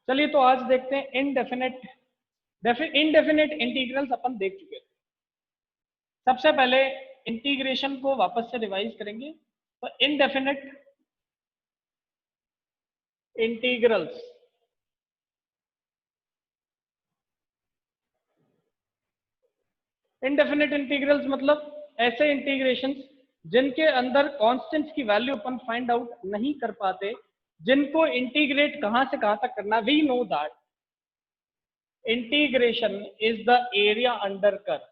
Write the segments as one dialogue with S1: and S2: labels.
S1: चलिए तो आज देखते हैं इनडेफिनेट इंटीग्रल्स अपन देख चुके थे। सबसे पहले इंटीग्रेशन को वापस से रिवाइज करेंगे। तो इनडेफिनेट इंटीग्रल्स मतलब ऐसे इंटीग्रेशंस जिनके अंदर कांस्टेंट्स की वैल्यू अपन फाइंड आउट नहीं कर पाते, जिनको इंटीग्रेट कहां से कहां तक करना। We know that integration is the area under curve.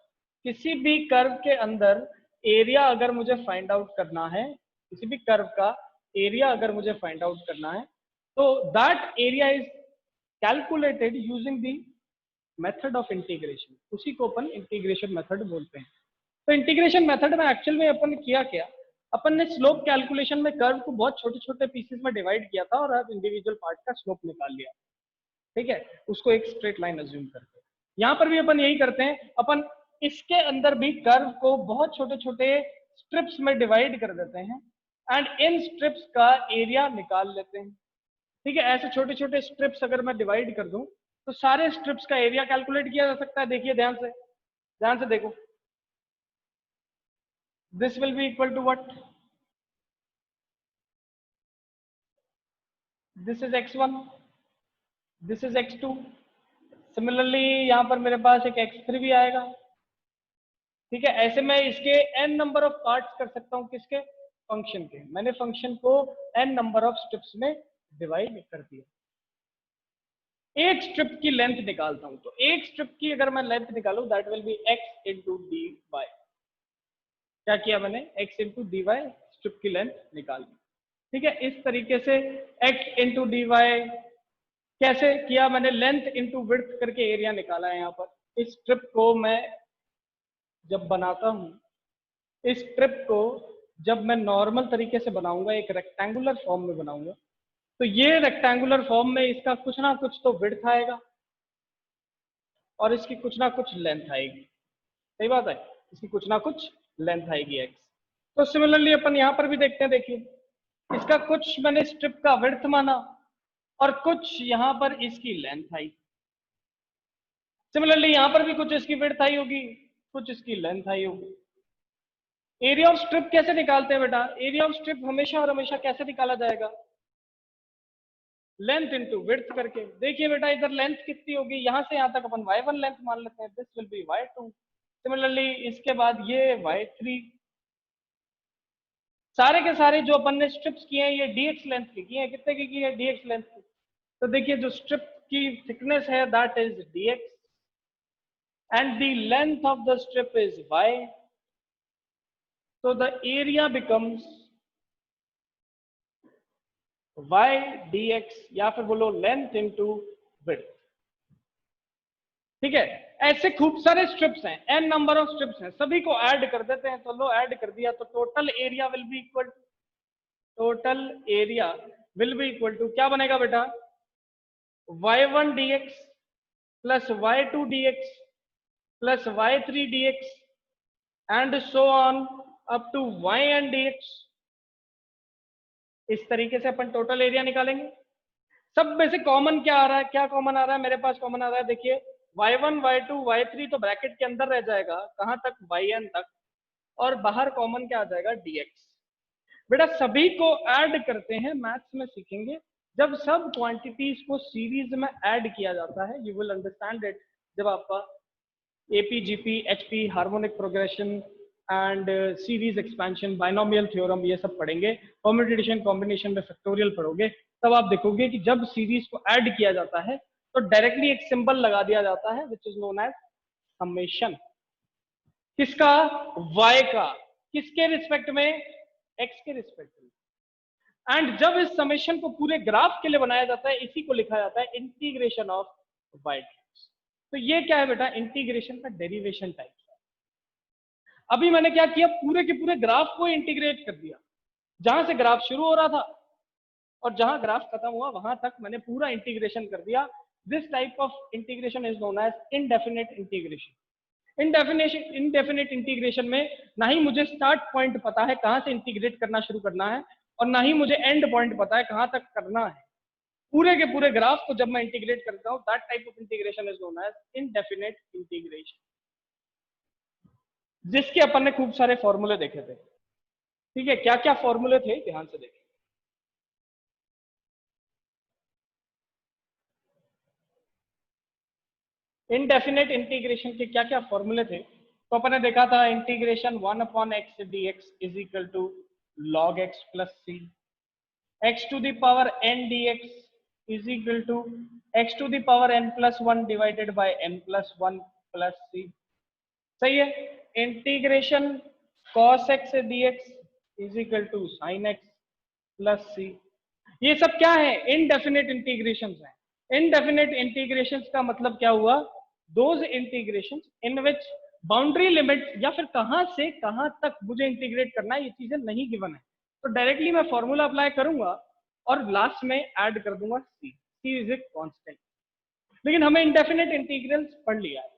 S1: किसी भी कर्व के अंदर एरिया अगर मुझे फाइंड आउट करना है, किसी भी कर्व का एरिया अगर मुझे फाइंड आउट करना है, तो that area is calculated using the method of integration. उसी को अपन इंटीग्रेशन मेथड बोलते हैं। तो इंटीग्रेशन मेथड में एक्चुअल में अपन किया क्या, अपन ने स्लोप कैलकुलेशन में कर्व को बहुत छोटे छोटे पीसेस में डिवाइड किया था और अब इंडिविजुअल पार्ट का स्लोप निकाल लिया। ठीक है, उसको एक स्ट्रेट लाइन अज्यूम करके यहां पर भी अपन यही करते हैं। अपन इसके अंदर भी कर्व को बहुत छोटे छोटे स्ट्रिप्स में डिवाइड कर देते हैं एंड इन स्ट्रिप्स का एरिया निकाल लेते हैं। ठीक है, ऐसे छोटे छोटे स्ट्रिप्स अगर मैं डिवाइड कर दूं तो सारे स्ट्रिप्स का एरिया कैलकुलेट किया जा सकता है। देखिए ध्यान से देखो, this will be equal to what, this is x1, this is x2। Similarly यहां पर मेरे पास एक x3 भी आएगा। ठीक है, ऐसे मैं इसके n नंबर ऑफ पार्ट्स कर सकता हूं। किसके? फंक्शन के। मैंने फंक्शन को n नंबर ऑफ स्ट्रिप्स में डिवाइड कर दिया। एक स्ट्रिप की लेंथ निकालता हूं, तो एक स्ट्रिप की अगर मैं लेंथ निकालूं that will be x into d y. क्या किया मैंने? x into d y strip की लेंथ निकाल दी। ठीक है, इस तरीके से x इंटू डी वाई कैसे किया मैंने? लेंथ इंटू विड्थ करके एरिया निकाला है। यहाँ पर इस स्ट्रिप को मैं जब बनाता हूं, इस स्ट्रिप को जब मैं नॉर्मल तरीके से बनाऊंगा, एक रेक्टेंगुलर फॉर्म में बनाऊंगा, तो ये रेक्टेंगुलर फॉर्म में इसका कुछ ना कुछ तो विड्थ आएगा और इसकी कुछ ना कुछ लेंथ आएगी। सही बात है, इसकी कुछ ना कुछ लेंथ आएगी x। तो सिमिलरली अपन यहां पर भी देखते हैं। देखिए, इसका कुछ मैंने स्ट्रिप का विड्थ माना और कुछ यहां पर इसकी लेंथ आई। सिमिलरली यहां पर भी कुछ इसकी विड्थ आई होगी, कुछ इसकी लेंथ आई होगी। एरिया ऑफ स्ट्रिप कैसे निकालते हैं बेटा? एरिया ऑफ स्ट्रिप हमेशा और हमेशा कैसे निकाला जाएगा? लेंथ इंटू विड्थ करके। देखिए बेटा, इधर लेंथ कितनी होगी? यहां से यहां तक अपन y1 लेंथ मान लेते हैं, this will B y2। Similarly इसके बाद ये y3। सारे के सारे जो अपन ने स्ट्रिप्स किए हैं ये dx लेंथ की किए हैं। कितने की है? dx लेंथ की। तो देखिए जो स्ट्रिप की थिकनेस है that is dx and the length of the strip is y, so the area becomes y dx या फिर बोलो लेंथ इंटू विड्थ। ठीक है, ऐसे खूब सारे स्ट्रिप्स हैं, n नंबर ऑफ स्ट्रिप्स हैं, सभी को ऐड कर देते हैं। तो लो ऐड कर दिया तो total area will be equal to क्या बनेगा बेटा? y1 dx plus y2 dx plus y3 dx and so on up to yn dx। इस तरीके से अपन टोटल एरिया निकालेंगे। सब में से कॉमन क्या आ रहा है? क्या कॉमन आ रहा है? मेरे पास कॉमन आ रहा है, देखिए y1 y2 y3 तो ब्रैकेट के अंदर रह जाएगा, कहां तक? yn तक। और बाहर कॉमन क्या आ जाएगा? dx। बेटा सभी को ऐड करते हैं, मैथ्स में सीखेंगे जब सब क्वांटिटीज को सीरीज में ऐड किया जाता है, यू विल अंडरस्टैंड इट। जब आपका AP GP HP harmonic progression and series expansion binomial theorem ये सब पढ़ेंगे, परम्यूटेशन कॉम्बिनेशन में फैक्टोरियल पढ़ोगे, तब आप देखोगे कि जब सीरीज को ऐड किया जाता है तो डायरेक्टली एक सिंबल लगा दिया जाता है which is known as summation. किसका? y का। किसके रिस्पेक्ट में? x के रिस्पेक्ट में। एंड जब इस समेशन को पूरे ग्राफ के लिए बनाया जाता है, इसी को लिखा जाता है इंटीग्रेशन ऑफ y। तो ये क्या है बेटा? इंटीग्रेशन का डेरिवेशन टाइप है। अभी मैंने क्या किया? पूरे के पूरे ग्राफ को इंटीग्रेट कर दिया। जहां से ग्राफ शुरू हो रहा था और जहां ग्राफ खत्म हुआ वहां तक मैंने पूरा इंटीग्रेशन कर दिया। This type of integration is known as indefinite integration. Indefinite integration में ना ही मुझे स्टार्ट पॉइंट पता है कहां से इंटीग्रेट करना शुरू करना है, और ना ही मुझे एंड पॉइंट पता है कहां तक करना है। पूरे के पूरे ग्राफ को जब मैं इंटीग्रेट करता हूं, that type of integration is known as indefinite integration, जिसके अपन ने खूब सारे फॉर्मूले देखे थे। ठीक है, क्या क्या फॉर्मूले थे ध्यान से देखें। इनडेफिनेट इंटीग्रेशन के क्या क्या फॉर्मूले थे, तो अपन ने देखा था integration 1/x dx is equal to log x plus c, x to the power n dx is equal to x to the power n plus 1 divided by n plus 1 plus c. सही है। Integration cos x dx is equal to sin x plus c. ये सब क्या है, indefinite integrations हैं। Indefinite integrations का मतलब क्या हुआ, those integrations in which boundary limit या फिर कहां से कहां तक मुझे इंटीग्रेट करना है, ये चीजें नहीं गिवन है, तो डायरेक्टली मैं फॉर्मूला अप्लाई करूंगा और लास्ट में ऐड कर दूंगा सी इज ए कांस्टेंट। लेकिन हमें इनडेफिनेट इंटीग्रल्स पढ़ लिया है।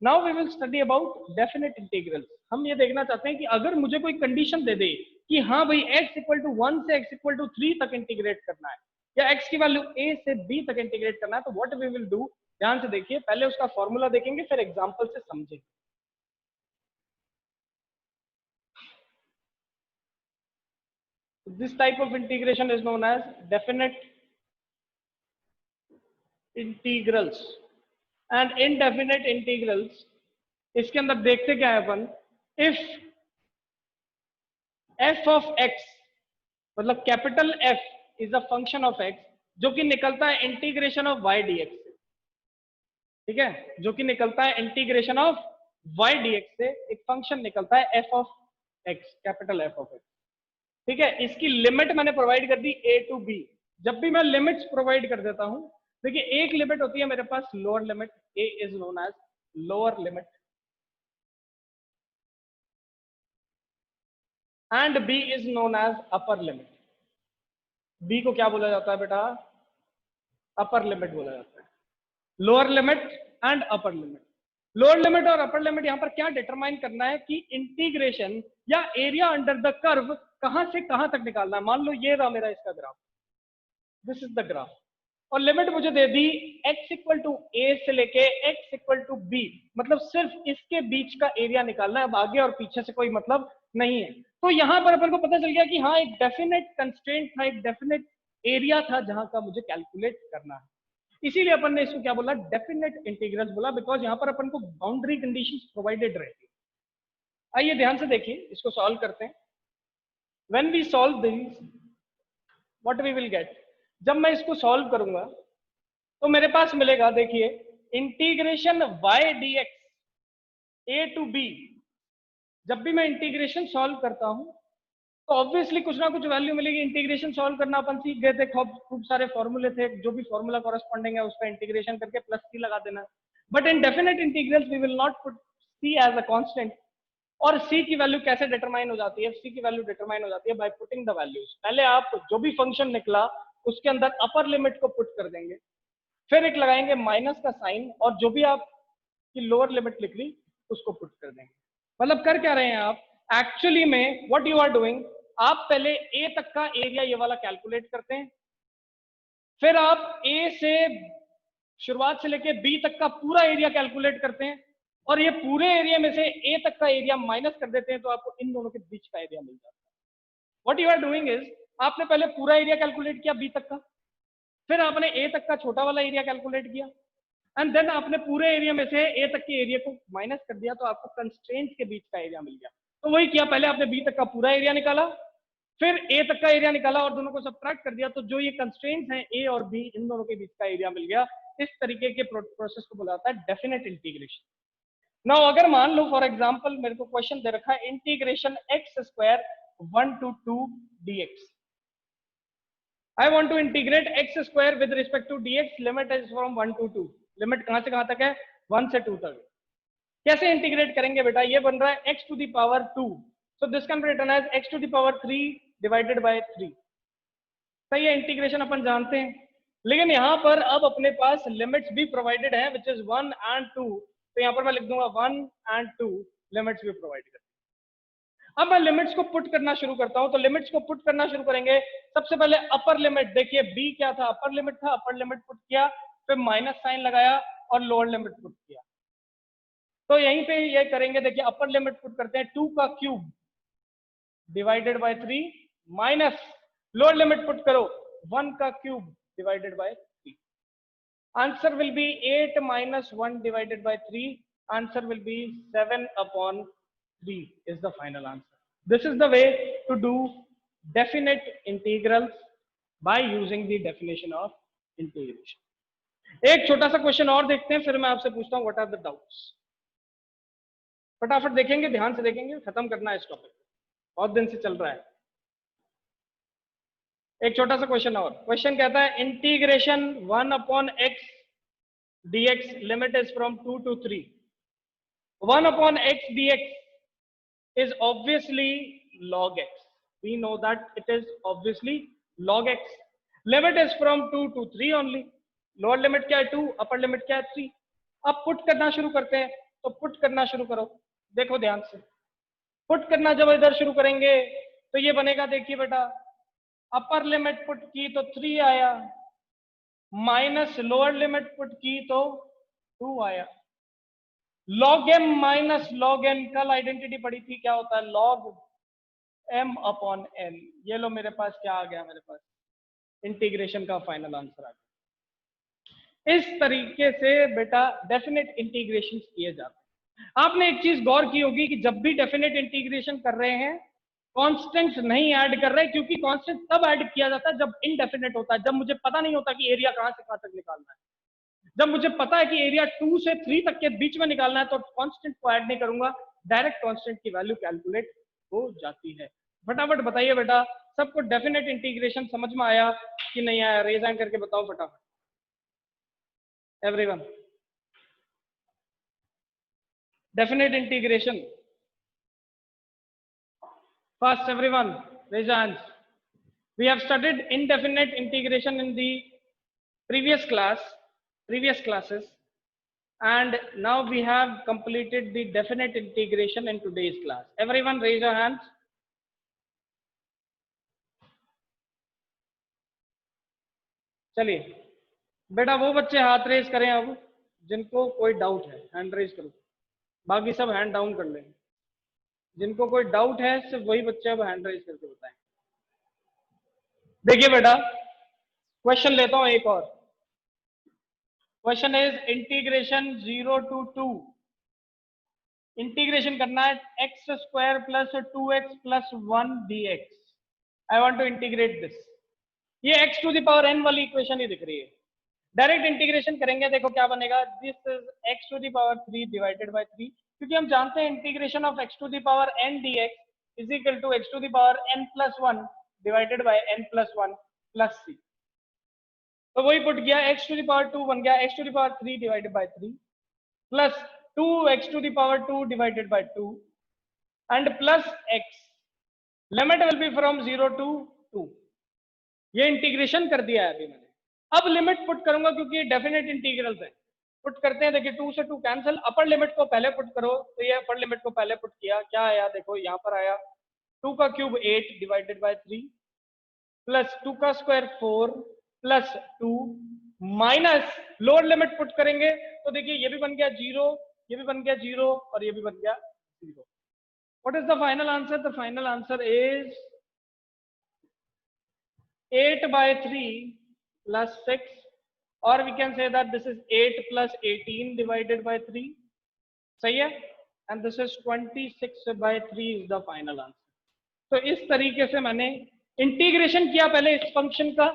S1: Now we will study about definite integrals. हम ये देखना चाहते हैं कि अगर मुझे कोई कंडीशन दे दे कि हाँ भाई x इक्वल टू 1 से x इक्वल टू 3 तक इंटीग्रेट करना है, या x की वैल्यू a से b तक इंटीग्रेट करना है, तो व्हाट वी विल डू, ध्यान से देखिए, पहले उसका फॉर्मूला देखेंगे फिर एग्जांपल से समझेंगे। This type of integration is known as definite integrals and indefinite integrals. इसके अंदर देखते क्या है अपन, इफ f ऑफ x मतलब capital F is a function of x, जो कि निकलता है इंटीग्रेशन ऑफ y dx से। ठीक है, जो कि निकलता है इंटीग्रेशन ऑफ y dx से, एक फंक्शन निकलता है f of x, capital F of x। ठीक है, इसकी लिमिट मैंने प्रोवाइड कर दी a टू b। जब भी मैं लिमिट्स प्रोवाइड कर देता हूं, देखिए एक लिमिट होती है मेरे पास lower limit, a is known as lower limit and b is known as upper limit. b को क्या बोला जाता है बेटा, अपर लिमिट बोला जाता है। Lower limit and upper limit. Lower limit और अपर लिमिट यहां पर क्या डिटरमाइन करना है कि इंटीग्रेशन या एरिया अंडर द कर्व कहां से कहां तक निकालना है। मान लो ये रहा मेरा इसका graph, this is the graph, और लिमिट मुझे दे दी x इक्वल टू ए से लेके x इक्वल टू बी, मतलब सिर्फ इसके बीच का एरिया निकालना है, अब आगे और पीछे से कोई मतलब नहीं है। तो यहां पर अपन को पता चल गया कि हाँ एक डेफिनेट कंस्ट्रेंट था, एक डेफिनेट एरिया था जहां का मुझे कैलकुलेट करना है। इसीलिए अपन ने इसको क्या बोला, डेफिनेट इंटीग्रल्स बोला, बिकॉज यहाँ पर अपन को बाउंड्री कंडीशंस प्रोवाइडेड रहती है। आइए ध्यान से देखिए, इसको सॉल्व करते हैं। When we solve this what we will get, जब मैं इसको सॉल्व करूंगा तो मेरे पास मिलेगा, देखिए integration y dx a to b। जब भी मैं इंटीग्रेशन सॉल्व करता हूं तो ऑब्वियसली कुछ ना कुछ वैल्यू मिलेगी। इंटीग्रेशन सॉल्व करना अपन सीख गए थे, खूब सारे फॉर्मूले थे, जो भी फॉर्मूला कॉरेस्पॉन्डिंग है उसका इंटीग्रेशन करके प्लस सी लगा देना। But in definite integrals we will not put C as a constant. और सी की वैल्यू कैसे डिटरमाइन हो जाती है, सी की वैल्यू डिटरमाइन हो जाती है बाय पुटिंग द वैल्यूज। पहले आप जो भी फंक्शन निकला उसके अंदर अपर लिमिट को पुट कर देंगे, फिर एक लगाएंगे माइनस का साइन, और जो भी आप की लोअर लिमिट लिख ली उसको पुट कर देंगे। मतलब कर क्या रहे हैं आप, एक्चुअली में व्हाट यू आर डूइंग, आप पहले ए तक का एरिया ये वाला कैलकुलेट करते हैं, फिर आप ए से शुरुआत से लेके बी तक का पूरा एरिया कैलकुलेट करते हैं, और ये पूरे एरिया में से ए तक का एरिया माइनस कर देते हैं, तो आपको इन दोनों के बीच का एरिया मिल जाता है। What you are doing is, आपने पहले पूरा एरिया कैलकुलेट किया बी तक का, फिर आपने ए तक का छोटा वाला एरिया कैलकुलेट किया, एंड देन आपने पूरे एरिया में से ए तक के एरिया को माइनस कर दिया, तो आपको कंस्ट्रेंट के बीच का एरिया मिल गया। तो वही किया, पहले आपने बी तक का पूरा एरिया निकाला, फिर ए तक का एरिया निकाला और दोनों को सब्ट्रैक्ट कर दिया, तो जो ये कंस्ट्रेंट्स हैं ए और बी, इन दोनों के बीच का एरिया मिल गया। इस तरीके के प्रोसेस को बोला जाता है डेफिनेट इंटीग्रेशन। नाउ अगर मान लो फॉर एग्जांपल मेरे को क्वेश्चन दे रखा है integration x square 1 to 2 dx। I want to integrate x square with respect to dx, limit is from 1 to 2। Limit कहां से कहां तक है, 1 से 2 तक। कैसे इंटीग्रेट करेंगे बेटा, ये बन रहा है x to the power 2, so this can be written as x to the power 3 divided by 3। सही है, इंटीग्रेशन अपन जानते हैं, लेकिन यहां पर अब अपने पास लिमिट्स भी प्रोवाइडेड है विच इज 1 and 2, तो यहां पर मैं लिख दूंगा 1 and 2 लिमिट्स भी प्रोवाइड कर। अब मैं लिमिट्स को पुट करना शुरू करता हूं, तो लिमिट्स को पुट करना शुरू करेंगे। सबसे पहले अपर लिमिट, देखिए बी क्या था, अपर लिमिट था, अपर लिमिट पुट किया, फिर माइनस साइन लगाया और लोअर लिमिट पुट किया। तो यहीं पे ये करेंगे, देखिए अपर लिमिट पुट करते हैं 2 का cube divided by 3 minus lower limit put करो 1 का cube divided by 3। Answer will be 8 minus 1 divided by 3. Answer will be 7 upon 3 is the final answer. This is the way to do definite integrals by using the definition of integration. एक छोटा सा question और देखते हैं, फिर मैं आपसे पूछता हूं व्हाट आर द डाउट्स। फटाफट देखेंगे, ध्यान से देखेंगे, खत्म करना है इस टॉपिक, बहुत दिन से चल रहा है। एक छोटा सा क्वेश्चन और, क्वेश्चन कहता है integration 1 upon x dx limit is from 2 to 3. 1 upon x dx is obviously log x. We know that it is obviously log x. Limit is from 2 to 3 only. Lower limit क्या है 2, upper limit क्या है 3। अब put करना शुरू करते हैं, तो पुट करना शुरू करो, देखो ध्यान से। पुट करना जब इधर शुरू करेंगे तो ये बनेगा, देखिए बेटा, अपर लिमिट पुट की तो 3 आया, माइनस लोअर लिमिट पुट की तो 2 आया। Log m minus log n, कल आइडेंटिटी पढ़ी थी, क्या होता है लॉग एम अपॉन एन। ये लो मेरे पास क्या आ गया, मेरे पास इंटीग्रेशन का फाइनल आंसर आ गया। इस तरीके से बेटा डेफिनेट इंटीग्रेशन किए जाते हैं। आपने एक चीज गौर की होगी कि जब भी डेफिनेट इंटीग्रेशन कर रहे हैं कांस्टेंट्स नहीं ऐड कर रहे, क्योंकि कांस्टेंट तब ऐड किया जाता है जब इनडेफिनेट होता है, जब मुझे पता नहीं होता कि एरिया कहां से कहां तक निकालना है। जब मुझे पता है कि एरिया 2 से 3 तक के बीच में निकालना है तो कांस्टेंट को ऐड नहीं करूंगा, डायरेक्ट कांस्टेंट की वैल्यू कैलकुलेट हो जाती है। फटाफट बताइए बेटा, सबको डेफिनेट इंटीग्रेशन समझ में आया कि नहीं आया? रेज हैंड करके बताओ फटाफट everyone. Definite integration first everyone raise your hands. We have studied indefinite integration in the previous classes, and now we have completed the definite integration in today's class. Everyone raise your hands. चलिए बेटा, वो बच्चे हाथ raise करें अब जिनको कोई doubt है, हैंड रेज करो, बाकी सब हैंड डाउन कर लें। जिनको कोई डाउट है सिर्फ वही बच्चे अब हैंड रेज करके बताएं। देखिए बेटा, क्वेश्चन लेता हूं एक और। Question is integration 0 to 2, integration करना है x square plus 2x plus 1 dx। I want to integrate this. ये x to the power n वाली इक्वेशन ही दिख रही है। डायरेक्ट इंटीग्रेशन करेंगे, देखो क्या बनेगा, this is x to the power 3 divided by 3, क्योंकि हम जानते हैं integration of x to the power n dx is equal to x to the power n plus 1 divided by n plus 1 plus c। तो वही put किया, x to the power 2 बन गया x to the power 3 divided by 3 plus 2x to the power 2 divided by 2 and plus x। Limit will be from 0 to 2। ये integration कर दिया है अभी मैंने। अब लिमिट पुट करूंगा क्योंकि ये डेफिनेट इंटीग्रल्स है। पुट करते हैं, देखिए 2 से 2 कैंसिल, अपर लिमिट को पहले पुट करो, तो ये अपर लिमिट को पहले पुट किया, क्या आया देखो, यहाँ पर आया 2 का क्यूब 8 डिवाइडेड बाय 3 प्लस 2 का square 4 plus 2 minus lower limit put करेंगे तो देखिए ये भी बन गया 0, ये भी बन गया 0 और ये भी बन गया 0। What is the final answer? The final answer is 8 by 3 plus 6, or we can say that this is 8 plus 18 divided by 3, सही है, and this is 26 by 3 is the final answer। तो इस तरीके से मैंने इंटीग्रेशन किया पहले इस फंक्शन का,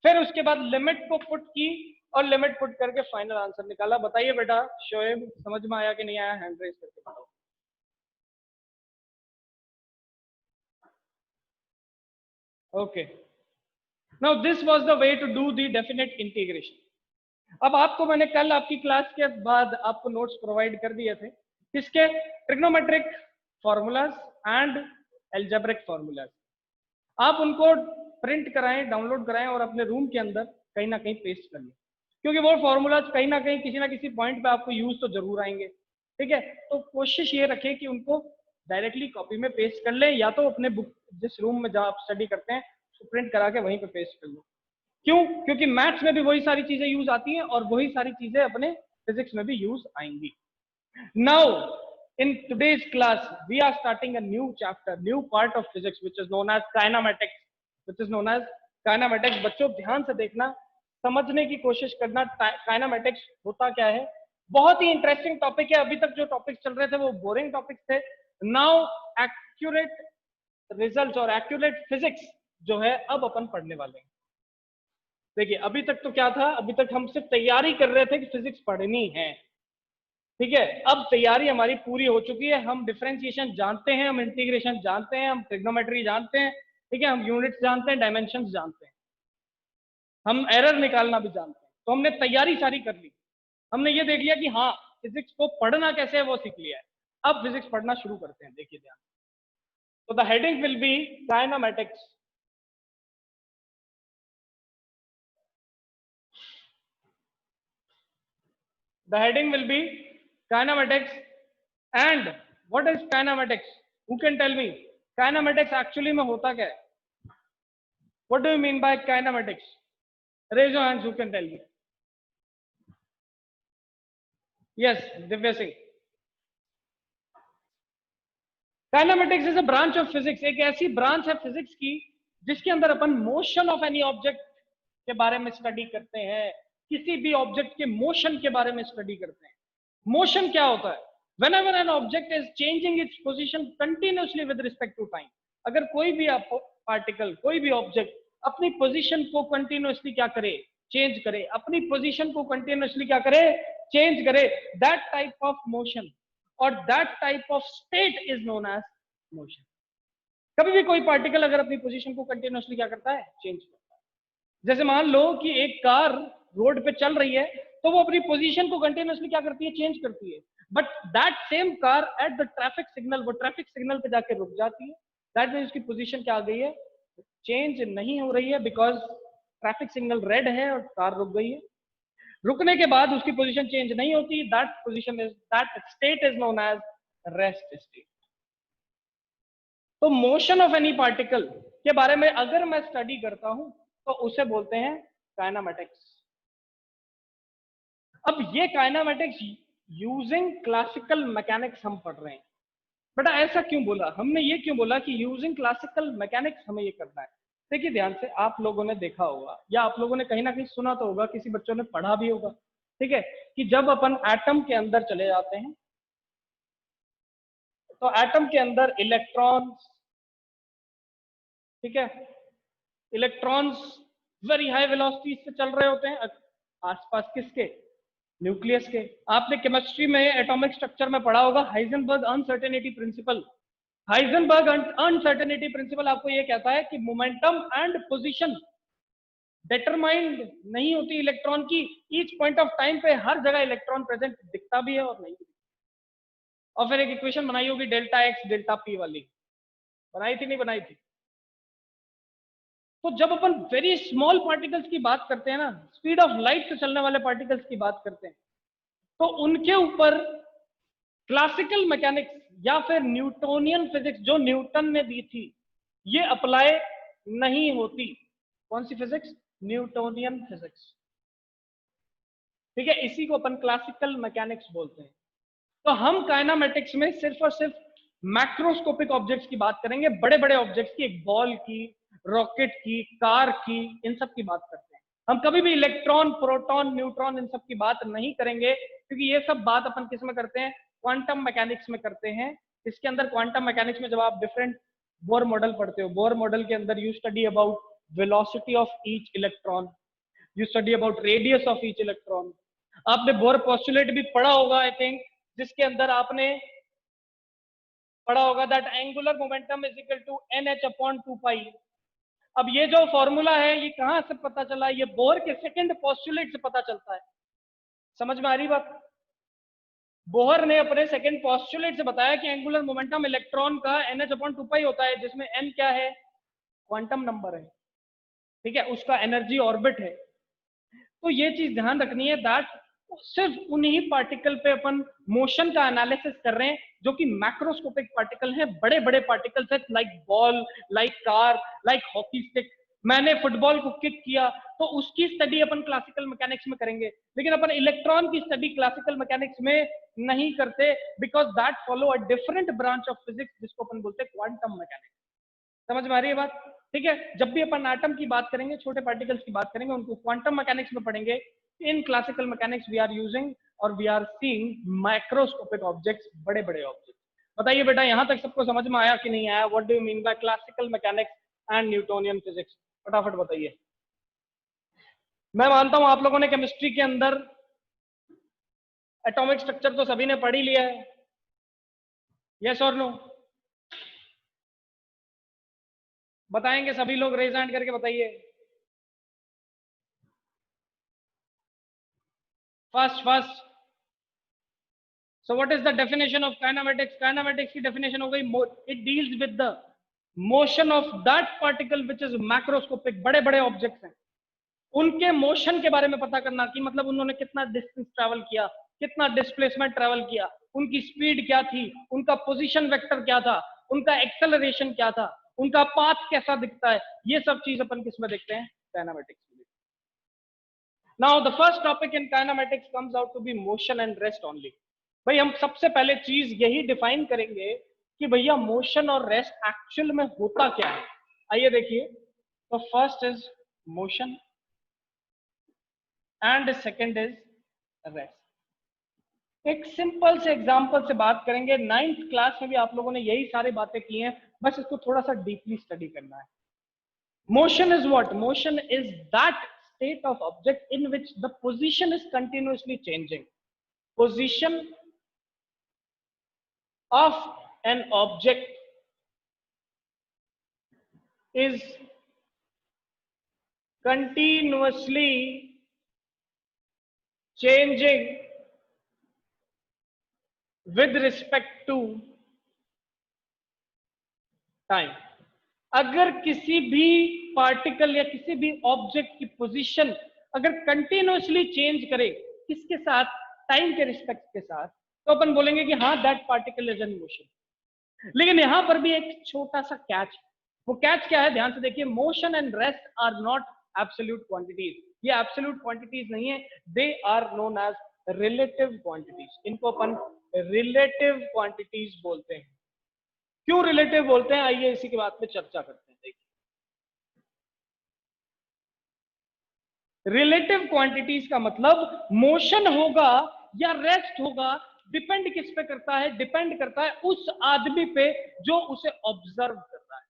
S1: फिर उसके बाद लिमिट को पुट की और लिमिट पुट करके फाइनल आंसर निकाला। बताइए बेटा शोएब, समझ में आया कि नहीं आया? हैंड रेज करके बताओ। Okay, now this was the way to do the definite integration. अब आपको मैंने कल आपकी क्लास के बाद आपको नोट्स प्रोवाइड कर दिए थे, किसके? Trigonometric formulas and algebraic formulas. आप उनको प्रिंट कराएं, डाउनलोड कराएं और अपने रूम के अंदर कहीं ना कहीं पेस्ट कर लें, क्योंकि वो फॉर्मूलाज कहीं ना किसी पॉइंट पे आपको यूज तो जरूर आएंगे। ठीक है, तो कोशिश ये रखें कि उनको डायरेक्टली कॉपी में पेस्ट कर लें, या तो अपने बुक जिस रूम में जहाँ आप स्टडी करते हैं उसको प्रिंट करा के वहीं पे पेस्ट कर लो। क्यों? क्योंकि मैथ्स में भी वही सारी चीजें यूज आती हैं और वही सारी चीजें अपने फिजिक्स में भी यूज आएंगी। Now in today's class we are starting a new chapter, new part of physics which is known as kinematics, बच्चों ध्यान से देखना, समझने की कोशिश करना काइनेमेटिक्स होता क्या है। बहुत ही इंटरेस्टिंग टॉपिक है। अभी तक जो टॉपिक चल रहे थे वो बोरिंग टॉपिक थे। नाउ एक्यूरेट रिजल्ट्स और एक्यूरेट फिजिक्स जो है अब अपन पढ़ने वाले हैं। देखिए अभी तक तो क्या था, अभी तक हम सिर्फ तैयारी कर रहे थे कि फिजिक्स पढ़नी है, ठीक है। अब तैयारी हमारी पूरी हो चुकी है। हम डिफरेंशिएशन जानते हैं, हम इंटीग्रेशन जानते हैं, हम ट्रिग्नोमेट्री जानते हैं, ठीक है, हम यूनिट्स जानते हैं, डायमेंशंस जानते हैं, हम एरर निकालना भी जानते हैं। तो हमने तैयारी सारी कर ली। हमने ये देख लिया कि हाँ फिजिक्स को पढ़ना कैसे है वो सीख लिया है। अब फिजिक्स पढ़ना शुरू करते हैं। देखिए ध्यान। तो the heading will be kinematics. The heading will be kinematics. And what is kinematics? Who can tell me? Kinematics actually में होता क्या है? What do you mean by kinematics? Raise your hands. Who can tell me? Yes, Divya Singh. Kinematics is a branch of physics. एक ऐसी branch है physics की जिसके अंदर अपन मोशन ऑफ एनी ऑब्जेक्ट के बारे में स्टडी करते हैं। किसी भी ऑब्जेक्ट के मोशन के बारे में स्टडी करते हैं। मोशन क्या होता है? Whenever an object is changing its position continuously with respect to time, अगर कोई भी पार्टिकल, कोई भी ऑब्जेक्ट अपनी पोजीशन को कंटिन्यूअसली क्या करे? चेंज करे। अपनी पोजीशन को कंटिन्यूअसली क्या करे? चेंज करे। दैट टाइप ऑफ मोशन और that type of state is known as motion. कभी भी कोई पार्टिकल अगर अपनी पोजीशन को कंटिन्यूअसली क्या करता है? चेंज करता है। जैसे मान लो कि एक कार रोड पे चल रही है तो वो अपनी पोजीशन को कंटिन्यूअसली क्या करती है? चेंज करती है। But that same car at the traffic signal, वो ट्रैफिक सिग्नल पे जाके रुक जाती है। दैट मीन्स उसकी पोजीशन क्या आ गई है? चेंज नहीं हो रही है, बिकॉज ट्रैफिक सिग्नल रेड है और कार रुक गई है। रुकने के बाद उसकी पोजीशन चेंज नहीं होती। That state is known as rest state. तो मोशन ऑफ एनी पार्टिकल के बारे में अगर मैं स्टडी करता हूं तो उसे बोलते हैं काइनेमेटिक्स। अब ये काइनेमेटिक्स यूजिंग क्लासिकल मैकेनिक्स हम पढ़ रहे हैं। बेटा ऐसा क्यों बोला हमने? ये क्यों बोला कि यूजिंग क्लासिकल मैकेनिक्स हमें ये करना है? देखिए ध्यान से, आप लोगों ने देखा होगा या आप लोगों ने कहीं ना कहीं सुना तो होगा, किसी बच्चों ने पढ़ा भी होगा, ठीक है, कि जब अपन एटम के अंदर चले जाते हैं तो एटम के अंदर इलेक्ट्रॉन्स, ठीक है, इलेक्ट्रॉन्स वेरी हाई वेलोसिटी से चल रहे होते हैं आसपास किसके? न्यूक्लियस के। आपने केमिस्ट्री में एटॉमिक स्ट्रक्चर में पढ़ा होगा Heisenberg uncertainty principle. Heisenberg uncertainty principle आपको ये कहता है कि मोमेंटम एंड पोजीशन डिटरमाइंड नहीं होती इलेक्ट्रॉन की। ईच पॉइंट ऑफ टाइम पे हर जगह इलेक्ट्रॉन प्रेजेंट दिखता भी है और नहीं दिखता। और फिर एक इक्वेशन बनाई होगी डेल्टा एक्स डेल्टा पी वाली, बनाई थी नहीं बनाई थी? तो जब अपन वेरी स्मॉल पार्टिकल्स की बात करते हैं ना, स्पीड ऑफ लाइट से चलने वाले पार्टिकल्स की बात करते हैं, तो उनके ऊपर क्लासिकल मैकेनिक्स या फिर न्यूटोनियन फिजिक्स जो न्यूटन ने दी थी ये अप्लाई नहीं होती। कौन सी फिजिक्स? न्यूटोनियन फिजिक्स, ठीक है। इसी को अपन क्लासिकल मैकेनिक्स बोलते हैं। तो हम काइनेमेटिक्स में सिर्फ और सिर्फ मैक्रोस्कोपिक ऑब्जेक्ट्स की बात करेंगे, बड़े बड़े ऑब्जेक्ट्स की, एक बॉल की, रॉकेट की, कार की, इन सब की बात करते हैं। हम कभी भी इलेक्ट्रॉन, प्रोटॉन, न्यूट्रॉन इन सब की बात नहीं करेंगे, क्योंकि ये सब बात अपन किस में करते हैं? क्वांटम मैकेनिक्स में करते हैं। इसके अंदर क्वांटम मैकेनिक्स में जब आप डिफरेंट बोर मॉडल पढ़ते हो, बोर मॉडल के अंदर you study about velocity of each electron, you study about radius of each electron. आपने बोर पोस्टुलेट भी पढ़ा होगा आई थिंक, जिसके अंदर आपने पढ़ा होगा that angular momentum is equal to NH/2 अब ये जो फॉर्मूला है ये कहां से पता चला? ये बोर के सेकंड पोस्टुलेट से पता चलता है। समझ में आ रही बात? बोहर ने अपने सेकंड पोस्टुलेट से बताया कि एंगुलर मोमेंटम इलेक्ट्रॉन का NH/2 होता है, जिसमें n क्या है? क्वांटम नंबर है, ठीक है, उसका एनर्जी ऑर्बिट है। तो ये चीज ध्यान रखनी है दैट सिर्फ उन्हीं पार्टिकल पे अपन मोशन का एनालिसिस कर रहे हैं जो कि मैक्रोस्कोपिक पार्टिकल हैं, बड़े बड़े पार्टिकल्स हैं, like ball, like car, like hockey stick. मैंने फुटबॉल को किक किया तो उसकी स्टडी अपन क्लासिकल मैकेनिक्स में करेंगे, लेकिन अपन इलेक्ट्रॉन की स्टडी क्लासिकल मैकेनिक्स में नहीं करते, because that follow a different branch of physics जिसको अपन बोलते हैं क्वांटम मैकेनिक्स। समझ में आ रही है बात? ठीक है, जब भी अपन एटम की बात करेंगे, छोटे पार्टिकल्स की बात करेंगे, उनको क्वांटम मैकेनिक्स में पढ़ेंगे। In classical mechanics we are using और we are seeing microscopic objects, बड़े बड़े ऑब्जेक्ट्स। बताइए बेटा, यहां तक सबको समझ में आया कि नहीं आया? What do you mean by classical mechanics and Newtonian physics? फटाफट बताइए। मैं मानता हूं आप लोगों ने केमिस्ट्री के अंदर एटॉमिक स्ट्रक्चर तो सभी ने पढ़ ही लिया है, यस और नो? बताएंगे सभी लोग? रेज हैंड करके बताइए। First first. So what is the definition of kinematics? Kinematics की definition हो गई, it deals with the motion of that particle which is macroscopic, बड़े बड़े objects हैं, उनके मोशन के बारे में पता करना कि मतलब उन्होंने कितना डिस्टेंस ट्रैवल किया, कितना डिस्प्लेसमेंट ट्रैवल किया, उनकी स्पीड क्या थी, उनका पोजीशन वेक्टर क्या था, उनका एक्सेलरेशन क्या था, उनका पाथ कैसा दिखता है, ये सब चीज अपन किस में देखते हैं? काइनेमेटिक्स में। Now the first topic in kinematics comes out to be motion and rest only. भाई हम सबसे पहले चीज यही डिफाइन करेंगे कि भैया मोशन और रेस्ट एक्चुअल में होता क्या है। आइए देखिए, तो first is motion and second is rest. एक सिंपल से एग्जांपल से बात करेंगे, 9th क्लास में भी आप लोगों ने यही सारी बातें की हैं, बस इसको थोड़ा सा डीपली स्टडी करना है। Motion is what? Motion is that state of object in which the position is continuously changing. Position of an object is continuously changing with respect to time. अगर किसी भी पार्टिकल या किसी भी ऑब्जेक्ट की position अगर कंटिन्यूअसली चेंज करे, किसके साथ? टाइम के रिस्पेक्ट के साथ, तो अपन बोलेंगे कि हाँ that particle is in motion. लेकिन यहां पर भी एक छोटा सा कैच है। वो कैच क्या है? ध्यान से देखिए, motion and rest are not absolute quantities. ये एब्सोल्यूट क्वांटिटीज नहीं है, they are known as relative quantities. इनको अपन रिलेटिव क्वांटिटीज बोलते हैं। क्यों रिलेटिव बोलते हैं? आइए इसी की बात पे चर्चा करते हैं। देखिए, रिलेटिव क्वांटिटीज का मतलब मोशन होगा या रेस्ट होगा, डिपेंड किस पे करता है? डिपेंड करता है उस आदमी पे जो उसे ऑब्जर्व कर रहा है।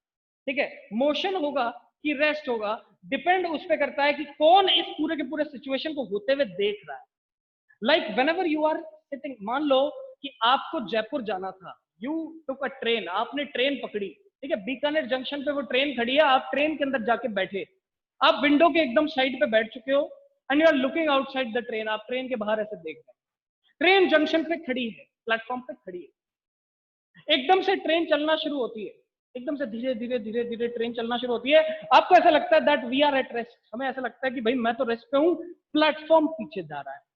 S1: ठीक है, मोशन होगा कि रेस्ट होगा, डिपेंड उस पे करता है कि कौन इस पूरे के पूरे सिचुएशन को होते हुए देख रहा है। Like whenever you are sitting, मान लो कि आपको जयपुर जाना था, यू टुक अ ट्रेन, आपने ट्रेन पकड़ी। ठीक है, बीकानेर जंक्शन पे वो ट्रेन खड़ी है, आप ट्रेन के अंदर जाके बैठे, आप विंडो के एकदम साइड पे बैठ चुके हो and you are looking outside the train. आप ट्रेन के बाहर ऐसे देख रहे हैं, ट्रेन जंक्शन पे खड़ी है, प्लेटफॉर्म पे खड़ी है, एकदम से ट्रेन चलना शुरू होती है, एकदम से धीरे धीरे धीरे धीरे ट्रेन चलना शुरू होती है। आपको ऐसा लगता है that we are at rest, हमें ऐसा लगता है कि भाई मैं तो रेस्ट पे हूं, प्लेटफॉर्म पीछे जा रहा है।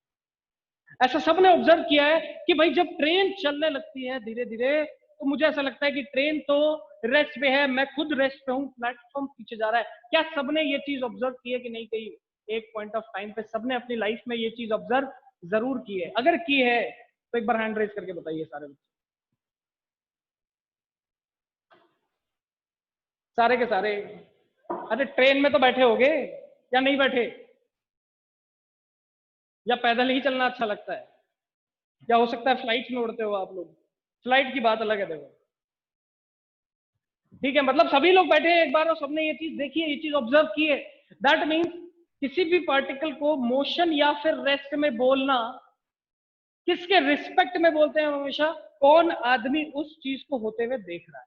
S1: ऐसा सबने ऑब्जर्व किया है कि भाई जब ट्रेन चलने लगती है धीरे धीरे, तो मुझे ऐसा लगता है कि ट्रेन तो रेस्ट पे है, मैं खुद रेस्ट पे हूँ, प्लेटफॉर्म पीछे जा रहा है। क्या सबने ये चीज ऑब्जर्व की है कि नहीं? कही एक पॉइंट ऑफ टाइम पे सबने अपनी लाइफ में ये चीज ऑब्जर्व जरूर की है। अगर की है तो एक बार हैंड रेज करके बताइए सारे बच्चे, सारे के सारे। अरे ट्रेन में तो बैठे होगे या नहीं बैठे? या पैदल ही चलना अच्छा लगता है? या हो सकता है फ्लाइट में उड़ते हो आप लोग? फ्लाइट की बात अलग है, देखो। ठीक है, मतलब सभी लोग बैठे हैं एक बार और सबने ये चीज देखी है, ये चीज ऑब्जर्व की है। दैट मीन्स किसी भी पार्टिकल को मोशन या फिर रेस्ट में बोलना, किसके रिस्पेक्ट में बोलते हैं हमेशा? कौन आदमी उस चीज को होते हुए देख रहा है।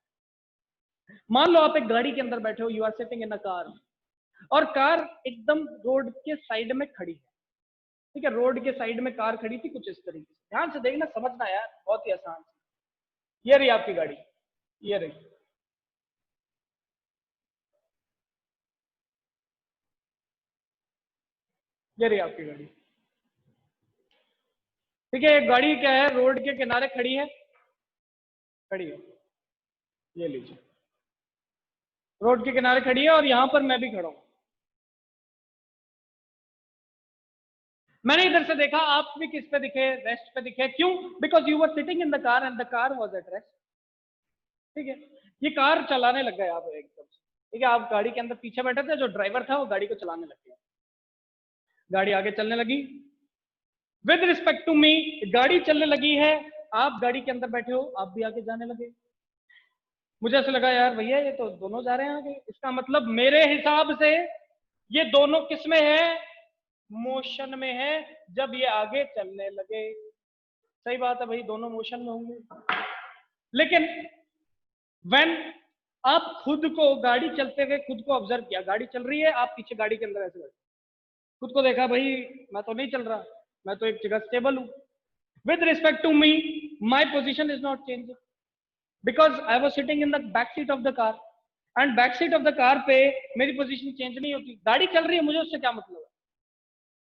S1: मान लो आप एक गाड़ी के अंदर बैठे हो, you are sitting in a car, और कार एकदम रोड के साइड में खड़ी है। ठीक है, रोड के साइड में कार खड़ी थी कुछ इस तरीके से, ध्यान से देखना, समझना यार, बहुत ही आसान। ये रही आपकी गाड़ी, ये रही, ये रही आपकी गाड़ी। ठीक है, एक गाड़ी क्या है, रोड के किनारे खड़ी है, ये लीजिए, रोड के किनारे खड़ी है और यहां पर मैं भी खड़ा हूं। मैंने इधर से देखा, आप भी किस पे दिखे, रेस्ट पे दिखे। क्यों? Because you were sitting in the car and the car was at rest. ठीक है, ये कार चलाने लग गए आप एकदम से। ठीक है, आप गाड़ी के अंदर पीछे बैठे थे, जो ड्राइवर था वो गाड़ी को चलाने लग गया, गाड़ी आगे चलने लगी। विद रिस्पेक्ट टू मी, गाड़ी चलने लगी है, आप गाड़ी के अंदर बैठे हो, आप भी आगे जाने लगे। मुझे ऐसा लगा यार भैया ये तो दोनों जा रहे हैं आगे, इसका मतलब मेरे हिसाब से ये दोनों किस में है, मोशन में है। जब ये आगे चलने लगे, सही बात है भाई, दोनों मोशन में होंगे। लेकिन व्हेन आप खुद को गाड़ी चलते हुए खुद को ऑब्जर्व किया, गाड़ी चल रही है, आप पीछे गाड़ी के अंदर ऐसे बैठे, खुद को देखा, भाई मैं तो नहीं चल रहा, मैं तो एक जगह स्टेबल हूं। With respect to me, my position is not changing because I was sitting in the back seat of the car, and back seat of the car पे मेरी पोजीशन चेंज नहीं होती। गाड़ी चल रही है, मुझे उससे क्या मतलब है,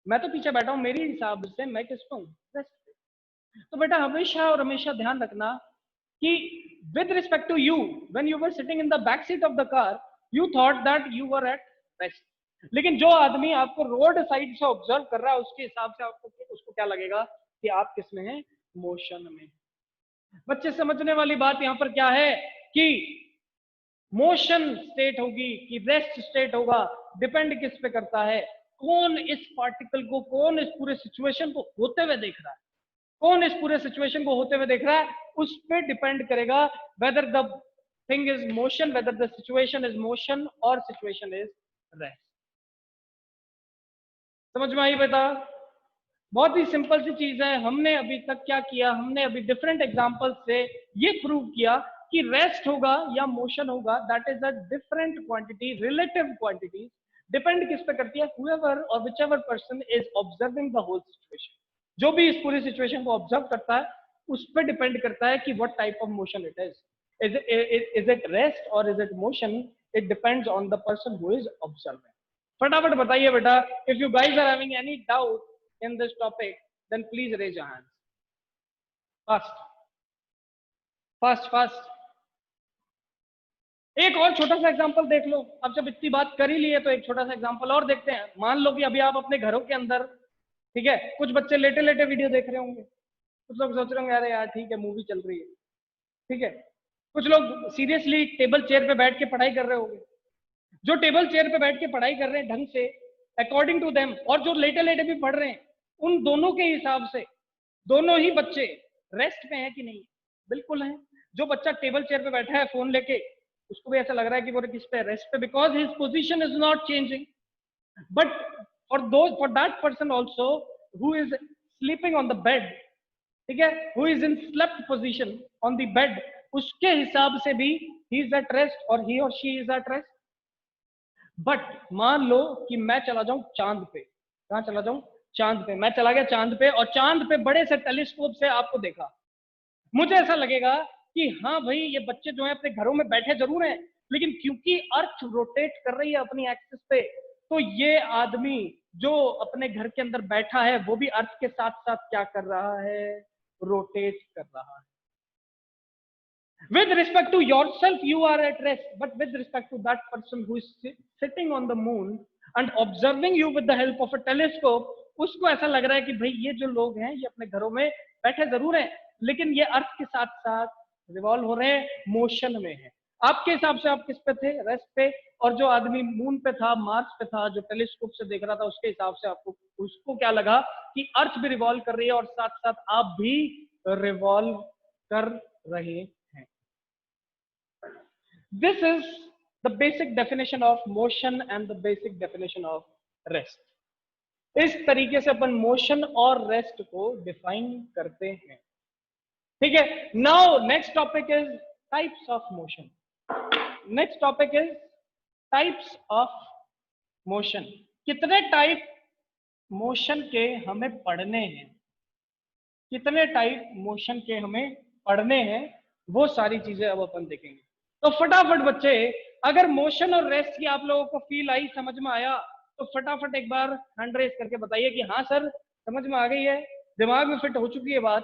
S1: मैं तो पीछे बैठा हूं, मेरे हिसाब से मैं किस पे हूं। तो बेटा हमेशा और हमेशा ध्यान रखना कि with respect to you, when you were sitting in the back seat of the car, you thought that you were at rest. लेकिन जो आदमी आपको रोड साइड से ऑब्जर्व कर रहा है, उसके हिसाब से आपको उसको क्या लगेगा कि आप किस में हैं, मोशन में। बच्चे समझने वाली बात यहां पर क्या है कि मोशन स्टेट होगी कि रेस्ट स्टेट होगा, डिपेंड किस पे करता है, कौन इस पार्टिकल को, कौन इस पूरे सिचुएशन को होते हुए देख रहा है, कौन इस पूरे सिचुएशन को होते हुए देख रहा है, उस पर डिपेंड करेगा whether the thing is motion, whether the situation is motion और सिचुएशन इज रेस्ट। समझ में आई बेटा? बहुत ही सिंपल सी चीज है। हमने अभी तक क्या किया, हमने अभी डिफरेंट एग्जांपल से ये प्रूव किया कि रेस्ट होगा या मोशन होगा, that is a different quantity, relative quantity, depend किस पे करती है, हुएवर और whichever person is observing the whole situation. जो भी इस पूरी सिचुएशन को ऑब्जर्व करता है, उस पर डिपेंड करता है कि what type of motion it is, is it rest or is it motion, it depends on the person who is observing. फटाफट बताइए बेटा, if you guys are having any doubt in this topic, then please raise your hands. Fast. एक और छोटा सा example देख लो। अब जब इतनी बात कर ही ली है तो एक छोटा सा एग्जांपल और देखते हैं। मान लो कि अभी आप अपने घरों के अंदर, ठीक है, कुछ बच्चे लेटे लेटे वीडियो देख रहे होंगे, कुछ लोग सोच रहे होंगे अरे यार ठीक है मूवी चल रही है, ठीक है, कुछ लोग सीरियसली टेबल चेयर पे बैठ के पढ़ाई कर रहे होंगे। जो टेबल चेयर पे बैठ के पढ़ाई कर रहे हैं ढंग से, अकॉर्डिंग टू देम, और जो लेटे लेटे भी पढ़ रहे हैं, उन दोनों के हिसाब से दोनों ही बच्चे रेस्ट पे हैं कि नहीं? बिल्कुल हैं। जो बच्चा टेबल चेयर पे बैठा है फोन लेके, उसको भी ऐसा लग रहा है कि वो किस पे, रेस्ट पे, because his position is not changing. But for that person also who is sleeping on the bed, ठीक है, who is in slept position on the bed, उसके हिसाब से भी ही इज एट रेस्ट और ही और she is at rest. But मान लो कि मैं चला जाऊं चांद पे, कहां चला जाऊं? चांद पे। मैं चला गया चांद पे और चांद पे बड़े से टेलीस्कोप से आपको देखा, मुझे ऐसा लगेगा कि हाँ भाई ये बच्चे जो है अपने घरों में बैठे जरूर हैं, लेकिन क्योंकि अर्थ रोटेट कर रही है अपनी एक्सिस पे, तो ये आदमी जो अपने घर के अंदर बैठा है वो भी अर्थ के साथ साथ क्या कर रहा है? रोटेट कर रहा है। With respect to yourself, you are at rest. But with respect to that person who is sitting on the moon and observing you with the help of a telescope, उसको ऐसा लग रहा है कि भाई ये जो लोग हैं ये अपने घरों में बैठे जरूर हैं, लेकिन ये अर्थ के साथ साथ रिवॉल्व हो रहे हैं, मोशन में है। आपके हिसाब से आप किस पे थे? रेस्ट पे। और जो आदमी मून पे था, मार्स पे था, जो टेलीस्कोप से देख रहा था, उसके हिसाब से आपको, उसको क्या लगा कि अर्थ भी रिवॉल्व कर रही है और साथ साथ आप भी रिवॉल्व कर रहे हैं। This is the basic definition of motion and the basic definition of rest. इस तरीके से अपन मोशन और रेस्ट को डिफाइन करते हैं, ठीक है। Now next topic is types of motion. Next topic is types of motion. कितने टाइप मोशन के हमें पढ़ने हैं, कितने टाइप मोशन के हमें पढ़ने हैं, वो सारी चीजें अब अपन देखेंगे। तो फटाफट बच्चे, अगर मोशन और रेस्ट की आप लोगों को फील आई, समझ में आया, तो फटाफट एक बार हैंड रेस करके बताइए कि हाँ सर समझ में आ गई है। दिमाग में फिट हो चुकी है बात,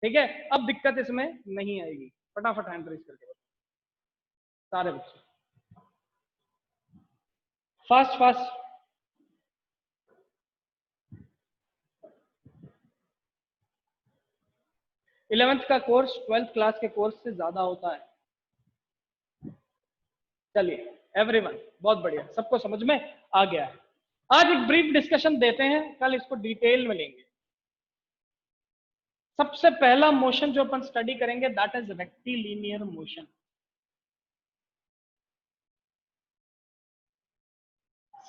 S1: ठीक है? अब दिक्कत इसमें नहीं आएगी। फटाफट हैंड रेज करके बताओ सारे बच्चे, फास्ट फास्ट। 11th का कोर्स 12th क्लास के कोर्स से ज्यादा होता है। चलिए एवरीवन, बहुत बढ़िया, सबको समझ में आ गया है। आज एक ब्रीफ डिस्कशन देते हैं, कल इसको डिटेल में लेंगे। सबसे पहला मोशन जो अपन स्टडी करेंगे दैट इज रेक्टिलिनियर मोशन।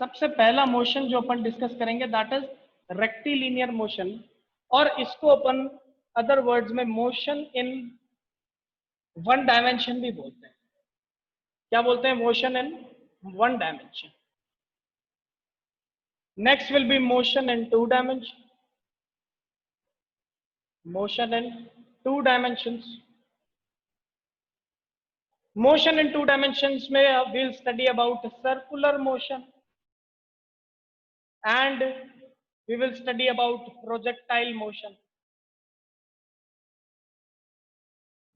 S1: सबसे पहला मोशन जो अपन डिस्कस करेंगे दैट इज रेक्टिलिनियर मोशन, और इसको अपन अदर वर्ड्स में मोशन इन वन डायमेंशन भी बोलते हैं। क्या बोलते हैं? Motion in one dimension. Next will be motion in two dimension, motion in two dimensions. Motion in two dimensions में we'll study about circular motion and we will study about projectile motion.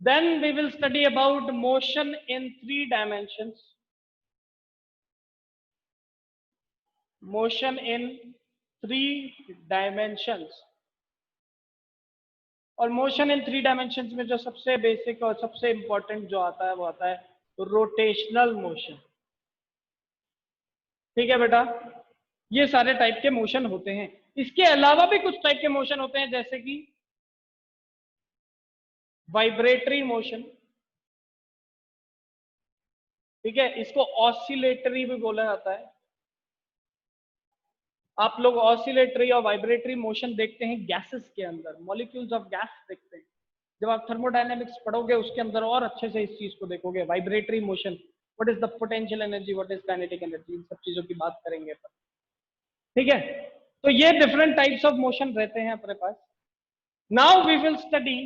S1: Then we will study about motion in three dimensions. Motion in three dimensions. और motion in three dimensions में जो सबसे basic और सबसे important जो आता है वो आता है रोटेशनल मोशन। ठीक है बेटा, ये सारे टाइप के मोशन होते हैं। इसके अलावा भी कुछ टाइप के मोशन होते हैं, जैसे कि वाइब्रेटरी मोशन, ठीक है, इसको ऑसिलेटरी भी बोला जाता है। आप लोग ऑसिलेटरी और वाइब्रेटरी मोशन देखते हैं गैसेस के अंदर, मॉलिक्यूल्स ऑफ गैस देखते हैं। जब आप थर्मोडायनेमिक्स पढ़ोगे उसके अंदर और अच्छे से इस चीज को देखोगे, vibratory motion, what is the potential energy, what is kinetic energy, इन सब चीजों की बात करेंगे अपन, ठीक है? तो ये डिफरेंट टाइप्स ऑफ मोशन रहते हैं अपने पास। Now we will study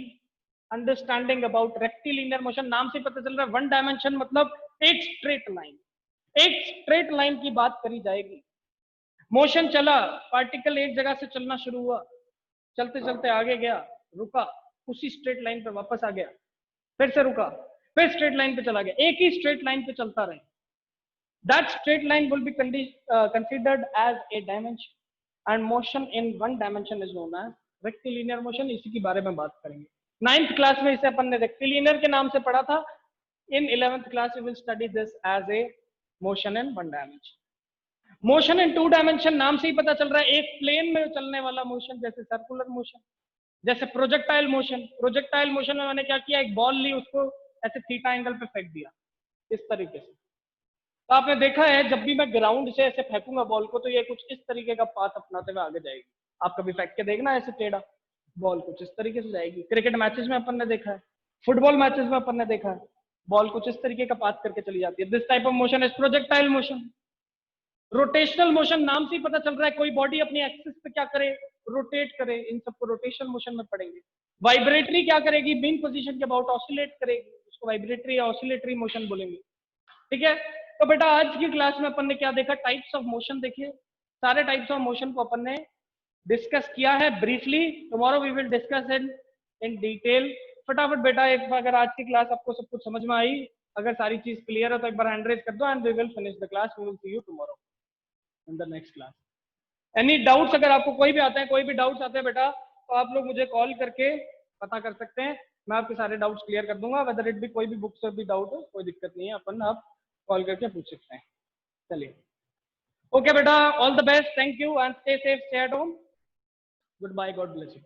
S1: understanding about rectilinear motion. नाम से पता चल रहा है वन डायमेंशन मतलब एक स्ट्रेट लाइन, एक स्ट्रेट लाइन की बात करी जाएगी। मोशन चला, पार्टिकल एक जगह से चलना शुरू हुआ, चलते चलते आगे गया, रुका, उसी स्ट्रेट लाइन पे वापस आ गया, फिर से रुका, फिर स्ट्रेट लाइन पे चला गया, एक ही स्ट्रेट लाइन पे चलता रहे। That straight line will be considered as a dimension and motion in one dimension is known as rectilinear motion. इसी के बारे में बात करेंगे। 9th क्लास में इसे अपन ने रेक्टिलिनियर के नाम से पढ़ा था। In 11th class we will study this as a motion in one dimension. Motion in two dimension, नाम से ही पता चल रहा है एक प्लेन में चलने वाला मोशन, जैसे सर्कुलर मोशन, जैसे प्रोजेक्टाइल मोशन। प्रोजेक्टाइल मोशन में मैंने क्या किया, एक बॉल ली, उसको ऐसे थीटा एंगल पे फेंक दिया इस तरीके से। तो आपने देखा है जब भी मैं ग्राउंड से ऐसे फेंकूंगा बॉल को तो ये कुछ इस तरीके का पाथ अपनाते हुए आगे जाएगी। आप कभी फेंक के देखना ऐसे टेढ़ा, बॉल कुछ इस तरीके से जाएगी। क्रिकेट मैचेस में अपन ने देखा है, फुटबॉल मैचेस में अपन ने देखा है, बॉल कुछ इस तरीके का पाथ करके चली जाती है। This type of motion is projectile motion. Rotational motion, नाम से ही पता चल रहा है कोई बॉडी अपनी एक्सिस पे क्या करे, रोटेट करे, इन सबको रोटेशनल मोशन में पढ़ेंगे। वाइब्रेटरी क्या करेगी, मेन पोजीशन के अबाउट ऑसिलेट करेगी, उसको वाइब्रेटरी या ऑसिलेटरी मोशन बोलेंगे, ठीक है? तो बेटा आज की क्लास में अपन ने क्या देखा, टाइप्स ऑफ मोशन देखिए। सारे टाइप्स ऑफ मोशन को अपन ने डिस्कस किया है briefly. Tomorrow we will discuss in detail. फटाफट बेटा, एक अगर आज की क्लास आपको सब कुछ समझ में आई, अगर सारी चीज क्लियर है तो एक बार हैंड रेज कर दो and we will finish the class. We will see you tomorrow in the next class. Any doubts, अगर आपको कोई भी आते हैं, कोई भी डाउट्स आते हैं बेटा, तो आप लोग मुझे कॉल करके पता कर सकते हैं, मैं आपके सारे डाउट्स क्लियर कर दूंगा। वेदर इट भी कोई भी बुक से भी डाउट हो, कोई दिक्कत नहीं है, अपन आप कॉल करके पूछ सकते हैं। चलिए, ओके बेटा, all the best, thank you and stay safe, stay at home, good bye, God bless you.